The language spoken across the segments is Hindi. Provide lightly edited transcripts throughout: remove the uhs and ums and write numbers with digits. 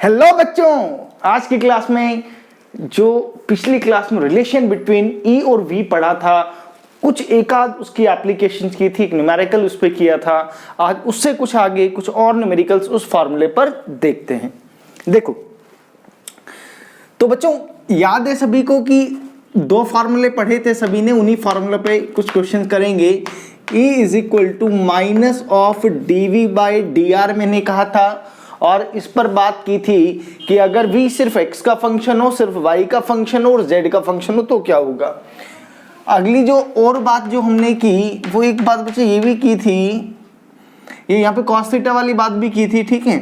हेलो बच्चों, आज की क्लास में जो पिछली क्लास में रिलेशन बिटवीन ई और वी पढ़ा था, कुछ एक आध उसकी एप्लीकेशंस की थी, एक न्यूमेरिकल उस पे किया था। आज उससे कुछ आगे कुछ और न्यूमेरिकल्स उस फॉर्मूले पर देखते हैं। देखो तो बच्चों, याद है सभी को कि दो फार्मूले पढ़े थे सभी ने, उन्हीं फार्मूले पे कुछ क्वेश्चन करेंगे। E is equal to minus of dv by dr मैंने कहा था, और इस पर बात की थी कि अगर v सिर्फ x का फंक्शन हो, सिर्फ y का फंक्शन हो और z का फंक्शन हो तो क्या होगा। अगली जो और बात जो हमने की वो एक बात बच्चे ये भी की थी, ये यहाँ पे cos थीटा वाली बात भी की थी, ठीक है।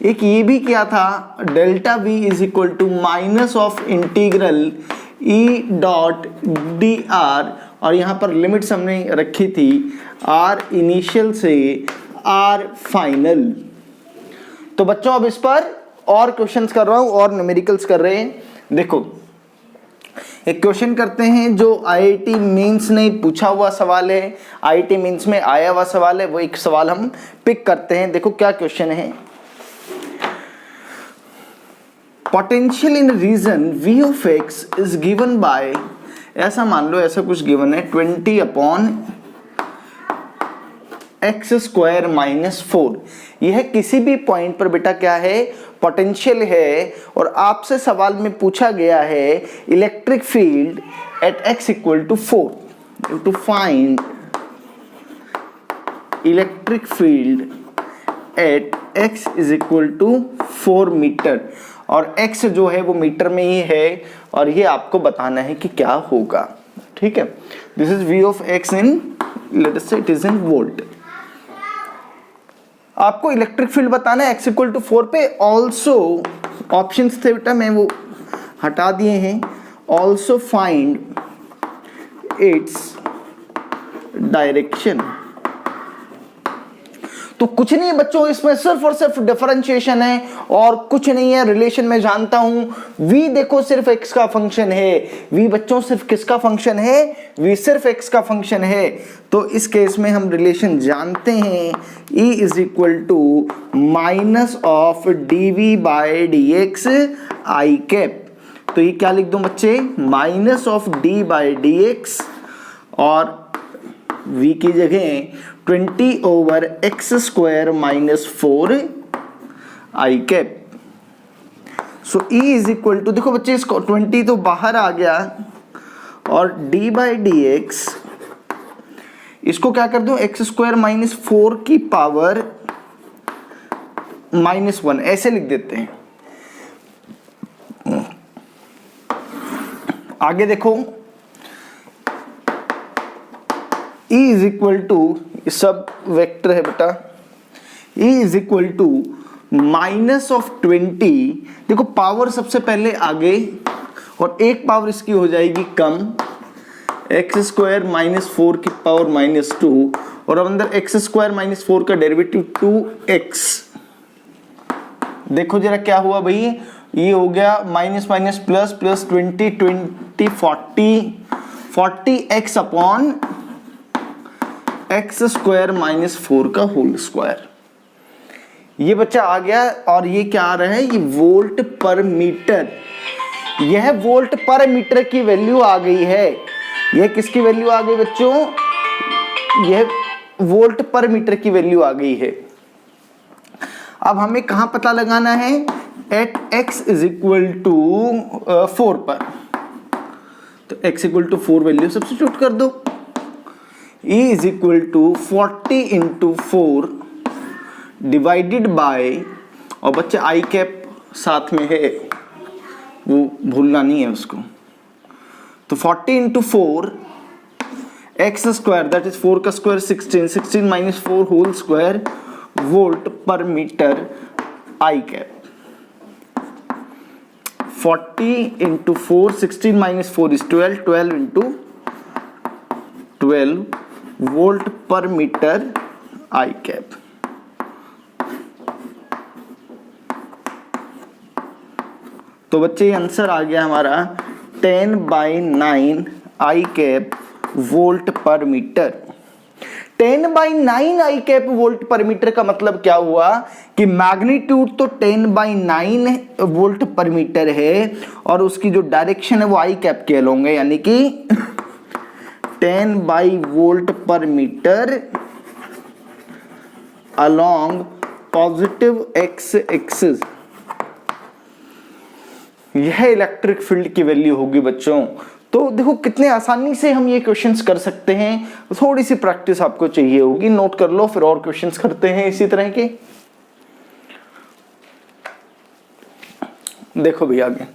एक ये भी किया था delta v is equal to minus of integral e dot D R, और यहाँ पर लिमिट्स हमने रखी थी r इनिशियल से r फाइनल। तो बच्चों अब इस पर और क्वेश्चंस कर रहा हूँ और न्यूमेरिकल्स कर रहे हैं। देखो एक क्वेश्चन करते हैं जो आईआईटी मेंस ने पूछा हुआ सवाल है, आईआईटी मेंस में आया हुआ सवाल है, वो एक सवाल हम पिक करते हैं। देखो क्या क्वेश्चन है। Potential in region v of x is given by, ऐसा मान लो ऐसा कुछ गिवन है 20 अपॉन एक्स स्क्वायर माइनस 4। यह किसी भी पॉइंट पर बेटा क्या है, पोटेंशियल है, और आपसे सवाल में पूछा गया है electric field at x equal to 4 to find electric field at x is equal to 4 metre, और x जो है वो मीटर में ही है, और ये आपको बताना है कि क्या होगा, ठीक है। This is v of x in, let us से इट इज इन वोल्ट। आपको इलेक्ट्रिक फील्ड बताना है x इक्वल टू 4 पे। ऑल्सो ऑप्शंस थे बेटा, मैं वो हटा दिए हैं। Also find its direction. तो कुछ नहीं है बच्चों, इसमें सिर्फ और सिर्फ डिफरेंशिएशन है और कुछ नहीं है। रिलेशन में जानता हूं, v देखो सिर्फ x का फंक्शन है। v बच्चों सिर्फ किसका फंक्शन है, v सिर्फ x का फंक्शन है। तो इस केस में हम रिलेशन जानते हैं, E is equal to minus of dv by dx I cap. तो ये क्या लिख दूं बच्चे, minus of d by dx और v की जगह 20 over x square minus 4 I cap. So E is equal to, देखो बच्चे इसको 20 तो बाहर आ गया, और d बाई डी एक्स इसको क्या कर दूं, एक्स स्क्वायर माइनस 4 की पावर माइनस 1 ऐसे लिख देते हैं। आगे देखो E इज इक्वल टू, सब वेक्टर है बेटा, E is equal to minus of 20, देखो पावर सबसे पहले आगे और एक पावर इसकी हो जाएगी कम, एक्स स्क्वायर माइनस 4 की पावर माइनस 2, और अब अंदर एक्स स्क्वायर माइनस 4 का डेरिवेटिव 2x। देखो जरा क्या हुआ भाई, ये हो गया minus minus plus plus 20 40 x upon x square minus 4 का होल स्क्वायर। ये बच्चा आ गया, और ये क्या आ रहा है, ये वोल्ट पर मीटर। यह वोल्ट पर मीटर की वैल्यू आ गई है। यह किसकी वैल्यू आ गई बच्चों, यह वोल्ट पर मीटर की वैल्यू आ गई है। अब हमें कहां पता लगाना है, at x is equal to 4 पर। तो x equal to 4 value substitute कर दो। E is equal to 40 into 4 divided by, और बच्चे आई कैप साथ में है, वो भूलना नहीं है उसको। तो 40 into 4 x square, that is 4 का square 16 minus 4 whole square volt per metre i cap. 40 into 4, 16 minus 4 is 12 into 12 volt per metre i cap. तो बच्चे आंसर आ गया हमारा 10/9 i cap volt per metre. 10/9 i cap volt per metre का मतलब क्या हुआ कि मैग्नीट्यूड तो 10/9 वोल्ट पर मीटर है और उसकी जो डायरेक्शन है वो आई कैप के अलोंग है, यानी कि ten volt per metre along positive x axis. यह इलेक्ट्रिक फील्ड की वैल्यू होगी बच्चों। तो देखो कितने आसानी से हम ये क्वेश्चंस कर सकते हैं, थोड़ी सी प्रैक्टिस आपको चाहिए होगी, नोट कर लो, फिर और क्वेश्चंस करते हैं इसी तरह के। देखो भैया आगे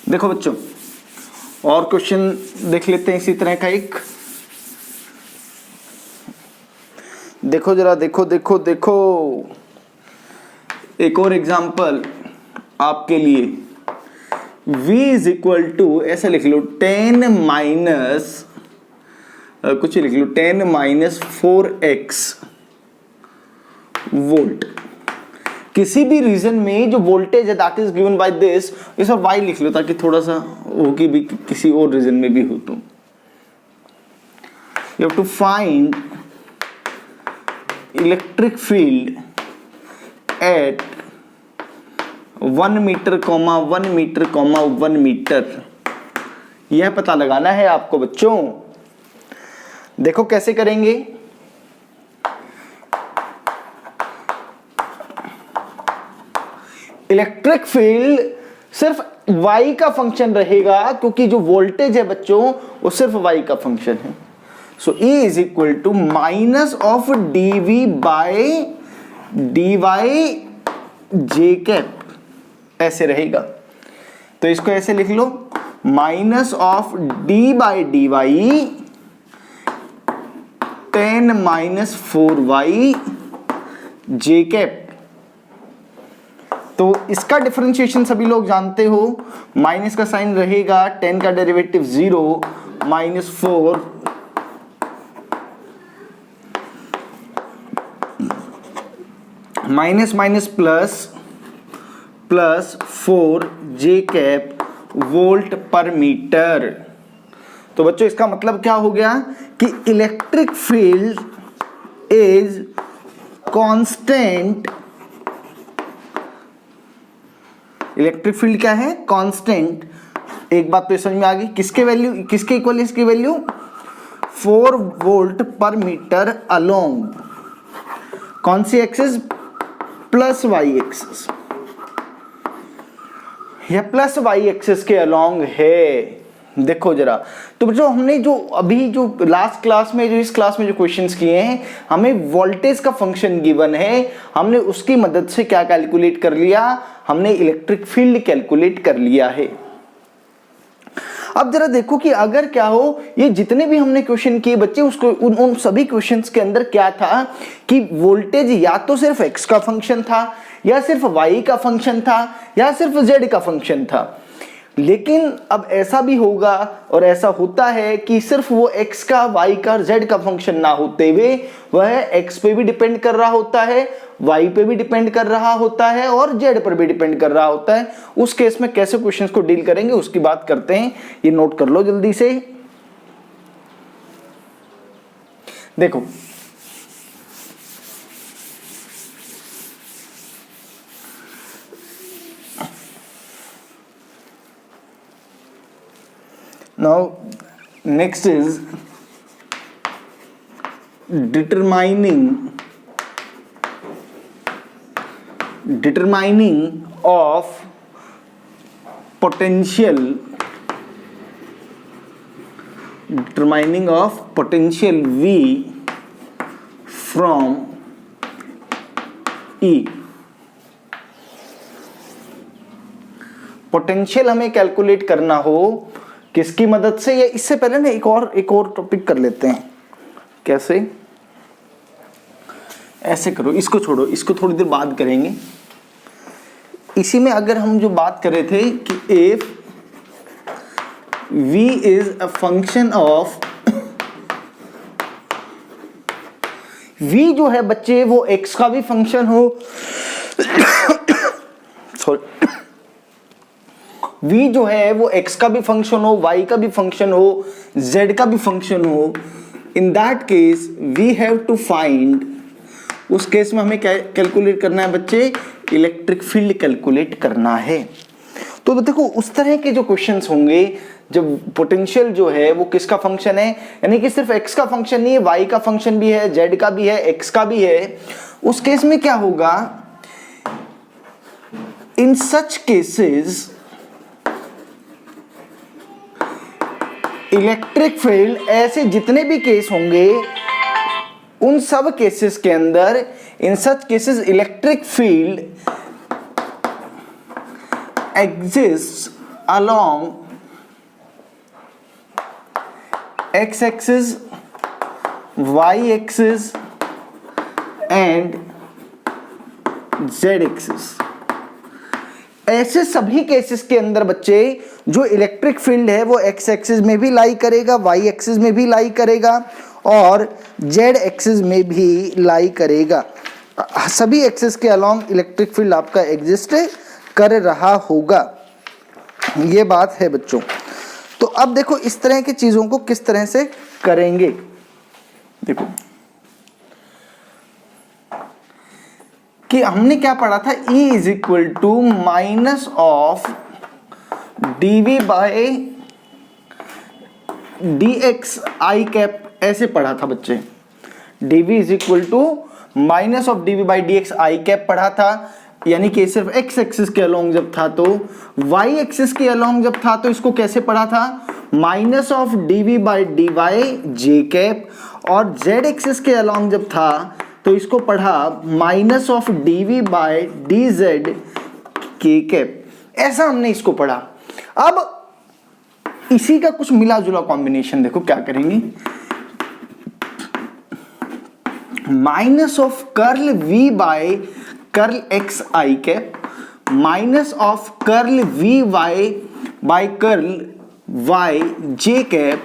देखो बच्चों, और क्वेश्चन देख लेते हैं इसी तरह का एक। देखो जरा, देखो देखो देखो एक और एग्जांपल आपके लिए। V इज इक्वल टू, ऐसा लिख लो 10 माइनस कुछ लिख लो 10 माइनस 4x वोल्ट। किसी भी रीजन में जो वोल्टेज है that is given by this, इस पर y लिख लो ताकि थोड़ा सा हो कि भी किसी और रीजन में भी हो। तो you have to find electric field at 1 metre, 1 metre, 1 metre, यह पता लगाना है आपको बच्चों। देखो कैसे करेंगे। इलेक्ट्रिक फील्ड सिर्फ y का फंक्शन रहेगा क्योंकि जो वोल्टेज है बच्चों वो सिर्फ y का फंक्शन है। So E is equal to minus of dv by dy j cap, ऐसे रहेगा। तो इसको ऐसे लिख लो, minus of d by dy 10 minus 4y j cap. तो इसका डिफरेंशिएशन सभी लोग जानते हो, माइनस का साइन रहेगा, 10 का derivative 0, minus 4 minus minus plus plus 4 जे कैप वोल्ट पर मीटर। तो बच्चों इसका मतलब क्या हो गया कि electric field is constant. Electric field क्या है? कांस्टेंट। एक बात तो समझ में आ गई, किसके वैल्यू, किसके इक्वल इसकी value 4 volt per metre along कौन सी एक्सिस? Plus y axis. यह प्लस वाई एक्सिस के अलोंग है। देखो जरा, तो बच्चों हमने जो अभी जो लास्ट क्लास में, जो इस क्लास में जो क्वेश्चंस किए हैं, हमें वोल्टेज का फंक्शन गिवन है, हमने उसकी मदद से क्या कैलकुलेट कर लिया? हमने इलेक्ट्रिक फील्ड कैलकुलेट कर लिया है। अब जरा देखो कि अगर क्या हो, ये जितने भी हमने क्वेश्चन किए बच्चे, उसको उन सभी क्वेश्चंस के अंदर क्या था कि वोल्टेज या तो सिर्फ x का फंक्शन था, या सिर्फ y का फंक्शन था, या सिर्फ z का फंक्शन था। लेकिन अब ऐसा भी होगा और ऐसा होता है कि सिर्फ वो x का, y का और z का फंक्शन ना होते हुए वह x पे भी डिपेंड कर रहा होता है, y पे भी डिपेंड कर रहा होता है और z पर भी डिपेंड कर रहा होता है। उस केस में कैसे क्वेश्चंस को डील करेंगे उसकी बात करते हैं, ये नोट कर लो जल्दी से। देखो now next is determining of potential V from E। Potential हमें कैलकुलेट करना हो किसकी मदद से? या इससे पहले ना एक और टॉपिक कर लेते हैं। कैसे? ऐसे करो, इसको छोड़ो, इसको थोड़ी देर बाद करेंगे। इसी में अगर हम जो बात कर रहे थे कि if V is a function of, V जो है बच्चे वो x का भी फंक्शन हो सॉरी v जो है वो x का भी फंक्शन हो, y का भी फंक्शन हो, z का भी फंक्शन हो, in that case we have to find, उस केस में हमें क्या कैलकुलेट करना है बच्चे, इलेक्ट्रिक फील्ड कैलकुलेट करना है। तो देखो उस तरह के जो क्वेश्चंस होंगे जब पोटेंशियल जो है वो किसका फंक्शन है, यानी कि सिर्फ x का फंक्शन नहीं है, y का फंक्शन भी है, z का भी है, x का भी है, उस केस में क्या होगा, इन सच केसेस इलेक्ट्रिक फील्ड, ऐसे जितने भी केस होंगे उन सब केसेस के अंदर, in such cases electric field exist along x axis, y axis and z axis. ऐसे सभी केसेस के अंदर बच्चे जो इलेक्ट्रिक फील्ड है वो x एक्सिस में भी लाई करेगा, y एक्सिस में भी लाई करेगा और z एक्सिस में भी लाई करेगा। सभी एक्सिस के अलोंग इलेक्ट्रिक फील्ड आपका एग्जिस्ट कर रहा होगा, ये बात है बच्चों। तो अब देखो इस तरह की चीजों को किस तरह से करेंगे। देखो कि हमने क्या पढ़ा था, E is equal to minus of dv by dx I cap, ऐसे पढ़ा था बच्चे। dv is equal to minus of dv by dx I cap पढ़ा था, यानी कि सिर्फ x एक्सिस के अलोंग जब था, तो y एक्सिस के अलोंग जब था तो इसको कैसे पढ़ा था, minus of dv by dy j cap, और z एक्सिस के अलोंग जब था तो इसको पढ़ा minus of dv by dz k cap. ऐसा हमने इसको पढ़ा। अब इसी का कुछ मिला जुला कॉम्बिनेशन देखो क्या करेंगे, minus of curl v by curl x i cap, minus of curl v y by curl y j cap,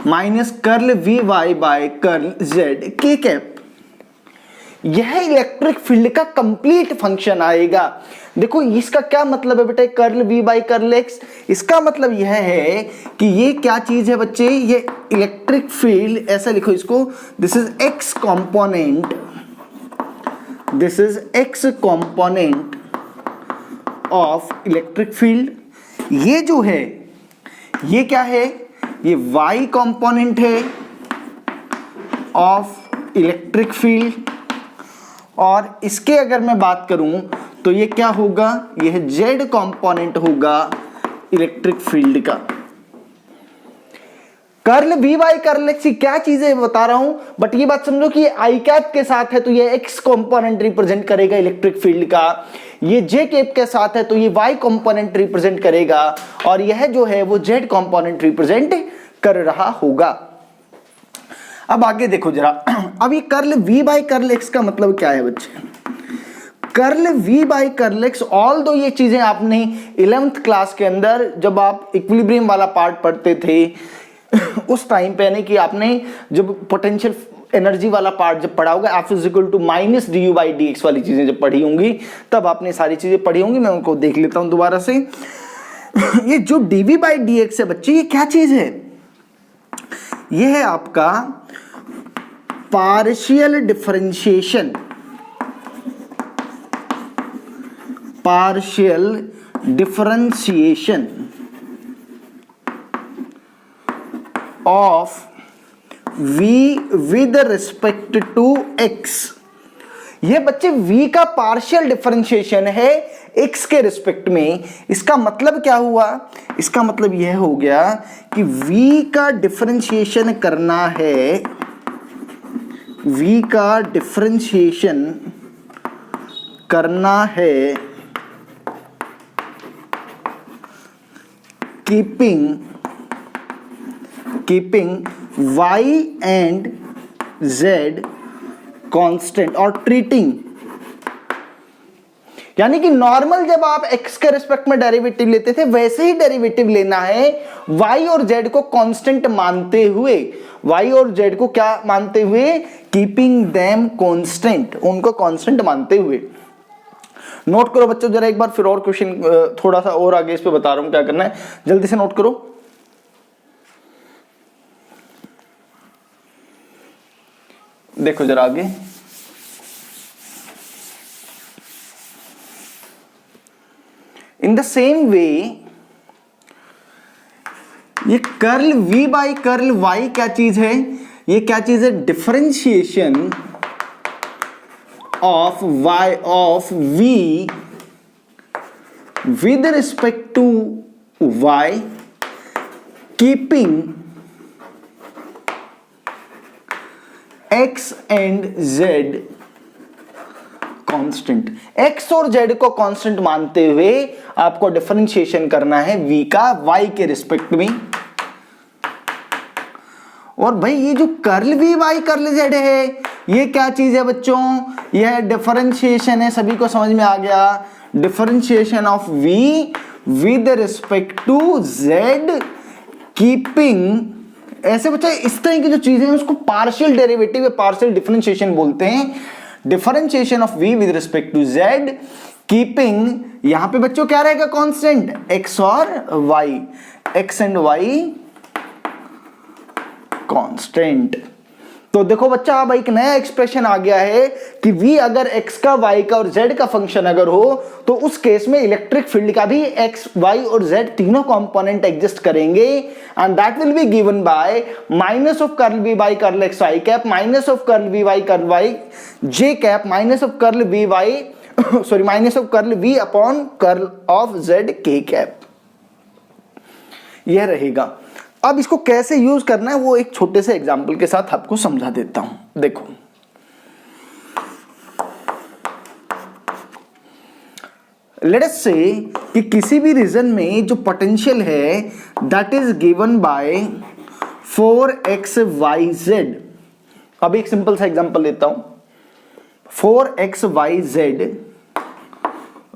minus curl v y by curl z k cap. यह इलेक्ट्रिक फील्ड का कंप्लीट फंक्शन आएगा। देखो इसका क्या मतलब है बेटा, curl v by curl x, इसका मतलब यह है कि ये क्या चीज है बच्चे, ये इलेक्ट्रिक फील्ड, ऐसा लिखो इसको, this is x component, this is x component of electric field. ये जो है ये क्या है, ये y कंपोनेंट है ऑफ इलेक्ट्रिक फील्ड, और इसके अगर मैं बात करूं तो ये क्या होगा, यह z कंपोनेंट होगा इलेक्ट्रिक फील्ड का। Curl v by curl x क्या चीज है बता रहा हूं, बट ये बात समझो कि ये आई कैप के साथ है तो ये x कंपोनेंट रिप्रेजेंट करेगा इलेक्ट्रिक फील्ड का, ये j कैप के साथ है तो ये y कंपोनेंट रिप्रेजेंट करेगा, और यह जो है वो z कंपोनेंट रिप्रेजेंट कर रहा होगा। अब आगे देखो जरा, अब ये curl v by curl x का मतलब क्या है बच्चे, curl v by curl x, all दो ये चीजें आपने 11th क्लास के अंदर जब आप इक्विलिब्रियम वाला पार्ट पढ़ते थे उस टाइम पे, यानी कि आपने जब पोटेंशियल एनर्जी वाला पार्ट जब पढ़ा होगा, F is equal to minus du by dx वाली चीजें जब पढ़ी होंगी तब आपने सारी चीजें पढ़ी होंगी। मैं उनको देख लेता हूं दोबारा से। ये जो dv बाई dx है बच्चे, ये क्या चीज है, ये है आपका partial differentiation, partial differentiation of v with respect to x। ये बच्चे v का पार्शियल डिफरेंशिएशन है x के रिस्पेक्ट में। इसका मतलब क्या हुआ, इसका मतलब यह हो गया कि v का डिफरेंशिएशन करना है, v का डिफरेंशिएशन करना है keeping y and z constant और ट्रीटिंग, यानी कि नॉर्मल जब आप x के रिस्पेक्ट में डेरिवेटिव लेते थे वैसे ही डेरिवेटिव लेना है y और z को कांस्टेंट मानते हुए, y और z को क्या मानते हुए, कीपिंग देम कांस्टेंट, उनको कांस्टेंट मानते हुए। नोट करो बच्चों जरा एक बार, फिर और क्वेश्चन थोड़ा सा और आगे इस पे बता रहा हूं क्या करना है, जल्दी से नोट करो। देखो जरा आगे, इन द सेम वे ये curl v by curl y क्या चीज है, ये क्या चीज है, differentiation of y of v with respect to y keeping x and z constant. x और z को कांस्टेंट मानते हुए आपको डिफरेंशिएशन करना है v का y के रिस्पेक्ट में। और भाई ये जो curl v by curl z है ये क्या चीज है बच्चों, यह डिफरेंशिएशन है, सभी को समझ में आ गया, differentiation of v with respect to z keeping, ऐसे बच्चा इस तरह की जो चीजें हैं उसको पार्शियल डेरिवेटिव या पार्शियल डिफरेंशिएशन बोलते हैं। Differentiation of v with respect to z keeping, यहां पे बच्चों क्या रहेगा कांस्टेंट, x और y, x and y constant. तो देखो बच्चा अब एक नया एक्सप्रेशन आ गया है कि v अगर x का y का और z का फंक्शन अगर हो तो उस केस में इलेक्ट्रिक फील्ड का भी x y और z तीनों कंपोनेंट एग्जिस्ट करेंगे and that will be given by minus of curl v by curl x i cap minus of curl v by curl y j cap minus of curl v by sorry minus of curl v upon curl of z k cap, यह रहेगा। अब इसको कैसे यूज करना है वो एक छोटे से एग्जांपल के साथ आपको समझा देता हूं। देखो लेट अस से कि किसी भी रीजन में जो पोटेंशियल है that is given bye 4xyz। अब एक सिंपल सा एग्जांपल लेता हूं, 4xyz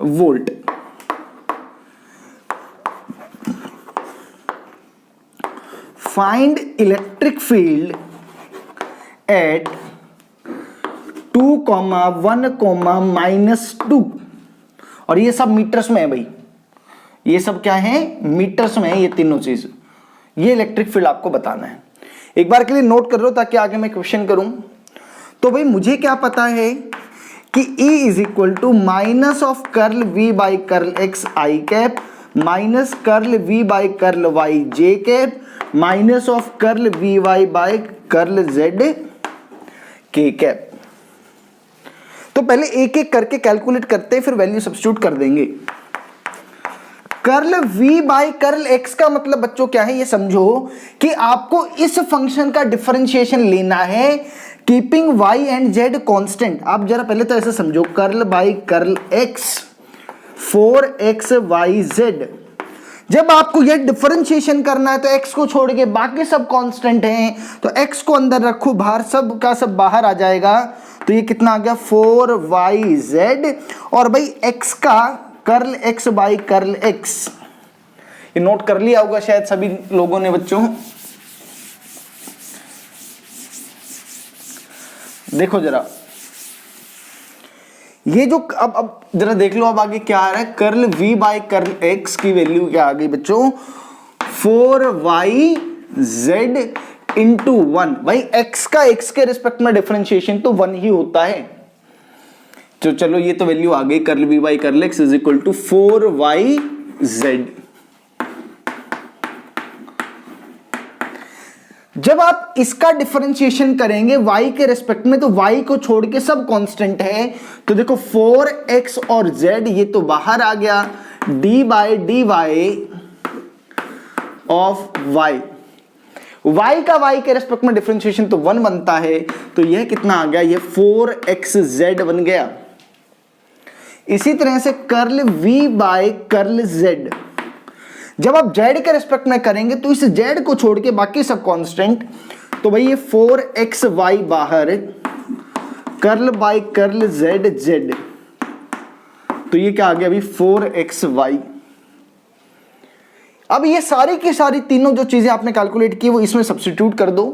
volt. Find electric field eight 2, 1, -2, और ये सब मीटर्स में है भाई, ये सब क्या है, मीटर्स में है ये तीनों चीज। ये इलेक्ट्रिक फील्ड आपको बताना है, एक बार के लिए नोट कर लो ताकि आगे मैं क्वेश्चन करूं। तो भाई मुझे क्या पता है कि E is equal to minus of curl v by curl x i cap minus curl v by curl y j cap minus of curl v y by curl z k cap. तो पहले एक एक करके कैलकुलेट करते हैं फिर वैल्यू सब्स्टिट्यूट कर देंगे। Curl v by curl x का मतलब बच्चों क्या है ये समझो कि आपको इस फंक्शन का डिफरेंशिएशन लेना है keeping y and z constant. आप जरा पहले तो ऐसे समझो, curl bye curl x 4xyz, जब आपको ये डिफरेंशिएशन करना है तो x को छोड़ के बाकी सब कांस्टेंट हैं, तो x को अंदर रखो, बाहर सब का सब बाहर आ जाएगा, तो ये कितना आ गया 4yz। और भाई x का curl x by curl x, ये नोट कर लिया होगा शायद सभी लोगों ने बच्चों। देखो जरा ये जो अब जरा देख लो अब आगे क्या आ रहा है, curl v by curl x की वैल्यू क्या आ गई बच्चों 4yz इंटू 1। भाई x का x के रिस्पेक्ट में डिफरेंशिएशन तो 1 ही होता है, तो चलो ये तो वैल्यू आ गई, curl v by curl x is equal to 4yz। जब आप इसका डिफरेंशिएशन करेंगे y के रेस्पेक्ट में तो y को छोड़ के सब कांस्टेंट है, तो देखो 4x और z ये तो बाहर आ गया, d by d y of y, y का y के रेस्पेक्ट में डिफरेंशिएशन तो 1 बनता है, तो यह कितना आ गया, ये 4xz बन गया। इसी तरह से curl v by curl z, जब आप z के रेस्पेक्ट में करेंगे तो इस z को छोड़ के बाकी सब कांस्टेंट, तो भाई ये 4xy बाहर, कर्ल बाई कर्ल z, तो ये क्या आ गया अभी 4xy। अब ये सारी की सारी तीनों जो चीजें आपने कैलकुलेट की वो इसमें सब्स्टिट्यूट कर दो।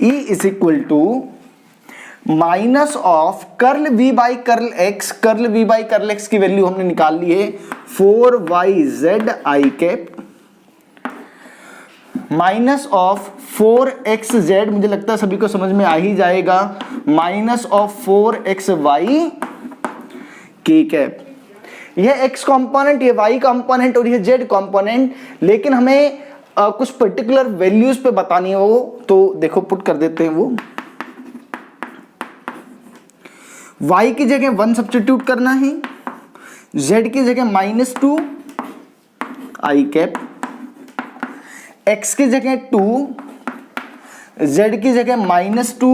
E is equal to minus of curl v by curl x, curl v by curl x की वैल्यू हमने निकाल ली है 4yz i cap, minus of 4xz, मुझे लगता है सभी को समझ में आ ही जाएगा, minus of 4xy k cap. यह x कंपोनेंट, ये y कंपोनेंट और यह z कंपोनेंट, लेकिन हमें कुछ पर्टिकुलर वैल्यूज पे बतानी है वो, तो देखो पुट कर देते हैं वो। y की जगह 1 सब्स्टिट्यूट करना है, z की जगह -2 i कैप, x की जगह 2, z की जगह -2,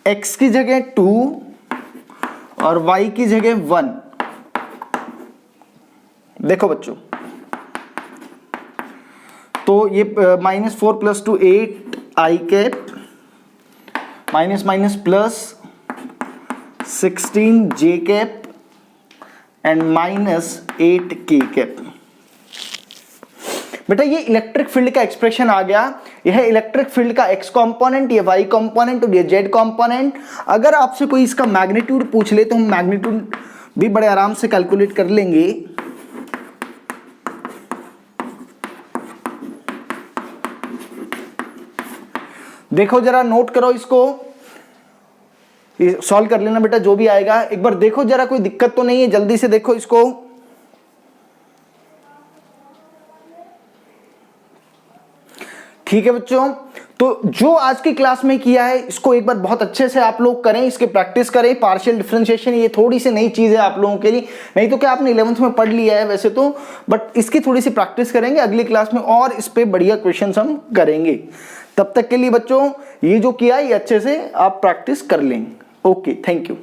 x की जगह 2 और y की जगह 1। देखो बच्चों, तो ये -4 + 2 8 i cap, minus minus plus 16 j cap and -8 k cap. बेटा ये इलेक्ट्रिक फील्ड का एक्सप्रेशन आ गया। यह इलेक्ट्रिक फील्ड का x कंपोनेंट, ये y कंपोनेंट और ये z कंपोनेंट। अगर आपसे कोई इसका मैग्नीट्यूड पूछ ले तो हम मैग्नीट्यूड भी बड़े आराम से कैलकुलेट कर लेंगे। देखो जरा, नोट करो इसको, सॉल्व कर लेना बेटा जो भी आएगा। एक बार देखो जरा, कोई दिक्कत तो नहीं है, जल्दी से देखो इसको। ठीक है बच्चों, तो जो आज की क्लास में किया है इसको एक बार बहुत अच्छे से आप लोग करें, इसके प्रैक्टिस करें। पार्शियल डिफरेंशिएशन ये थोड़ी सी नई चीज है आप लोगों के लिए, नहीं तो क्या आपने 11th में पढ़ लिया है वैसे तो, बट इसकी थोड़ी सी प्रैक्टिस करेंगे अगली क्लास में और इस पे बढ़िया क्वेश्चंस हम करेंगे। तब तक के लिए बच्चों ये जो किया ये अच्छे से आप प्रैक्टिस कर लें। Okay, thank you.